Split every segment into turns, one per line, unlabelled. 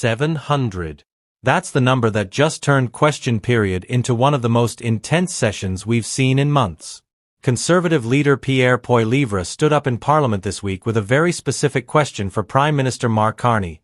700. That's the number that just turned question period into one of the most intense sessions we've seen in months. Conservative leader Pierre Poilievre stood up in Parliament this week with a very specific question for Prime Minister Mark Carney.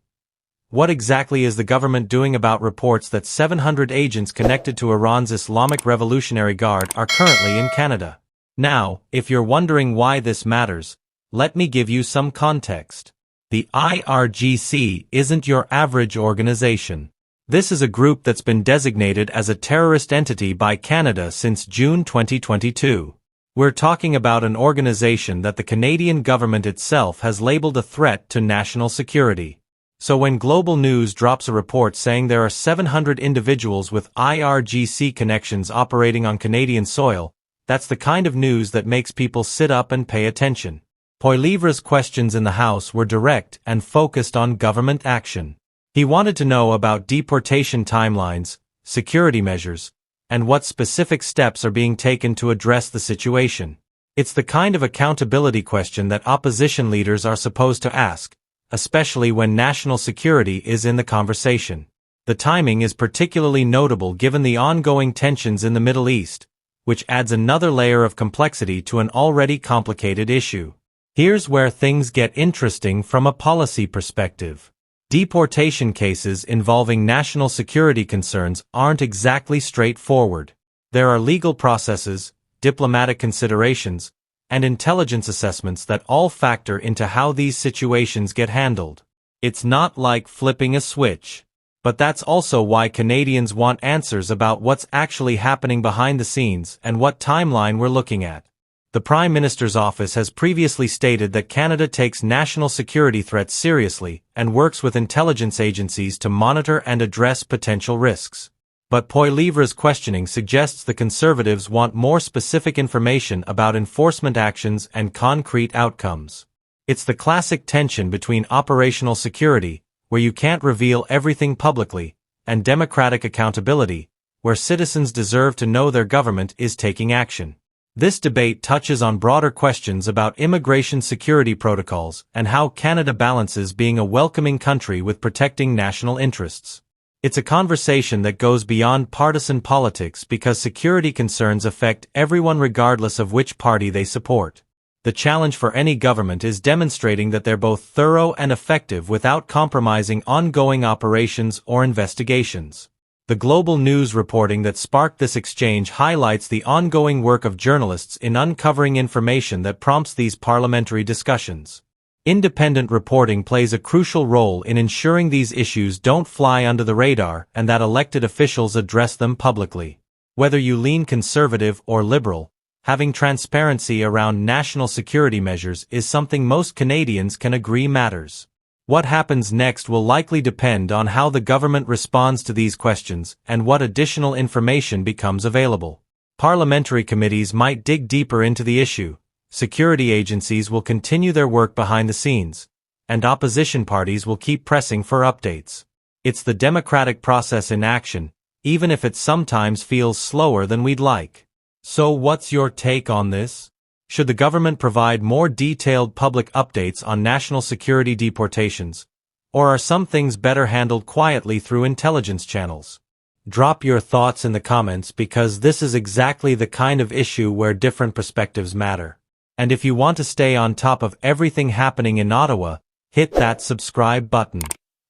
What exactly is the government doing about reports that 700 agents connected to Iran's Islamic Revolutionary Guard are currently in Canada? Now, if you're wondering why this matters, let me give you some context. The IRGC isn't your average organization. This is a group that's been designated as a terrorist entity by Canada since June 2022. We're talking about an organization that the Canadian government itself has labeled a threat to national security. So when Global News drops a report saying there are 700 individuals with IRGC connections operating on Canadian soil, that's the kind of news that makes people sit up and pay attention. Poilievre's questions in the House were direct and focused on government action. He wanted to know about deportation timelines, security measures, and what specific steps are being taken to address the situation. It's the kind of accountability question that opposition leaders are supposed to ask, especially when national security is in the conversation. The timing is particularly notable given the ongoing tensions in the Middle East, which adds another layer of complexity to an already complicated issue. Here's where things get interesting from a policy perspective. Deportation cases involving national security concerns aren't exactly straightforward. There are legal processes, diplomatic considerations, and intelligence assessments that all factor into how these situations get handled. It's not like flipping a switch. But that's also why Canadians want answers about what's actually happening behind the scenes and what timeline we're looking at. The Prime Minister's office has previously stated that Canada takes national security threats seriously and works with intelligence agencies to monitor and address potential risks. But Poilievre's questioning suggests the Conservatives want more specific information about enforcement actions and concrete outcomes. It's the classic tension between operational security, where you can't reveal everything publicly, and democratic accountability, where citizens deserve to know their government is taking action. This debate touches on broader questions about immigration security protocols and how Canada balances being a welcoming country with protecting national interests. It's a conversation that goes beyond partisan politics because security concerns affect everyone regardless of which party they support. The challenge for any government is demonstrating that they're both thorough and effective without compromising ongoing operations or investigations. The Global News reporting that sparked this exchange highlights the ongoing work of journalists in uncovering information that prompts these parliamentary discussions. Independent reporting plays a crucial role in ensuring these issues don't fly under the radar and that elected officials address them publicly. Whether you lean conservative or liberal, having transparency around national security measures is something most Canadians can agree matters. What happens next will likely depend on how the government responds to these questions and what additional information becomes available. Parliamentary committees might dig deeper into the issue, security agencies will continue their work behind the scenes, and opposition parties will keep pressing for updates. It's the democratic process in action, even if it sometimes feels slower than we'd like. So what's your take on this? Should the government provide more detailed public updates on national security deportations, or are some things better handled quietly through intelligence channels? Drop your thoughts in the comments because this is exactly the kind of issue where different perspectives matter. And if you want to stay on top of everything happening in Ottawa, hit that subscribe button.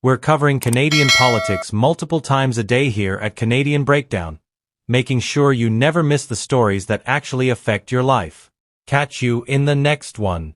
We're covering Canadian politics multiple times a day here at Canadian Breakdown, making sure you never miss the stories that actually affect your life. Catch you in the next one.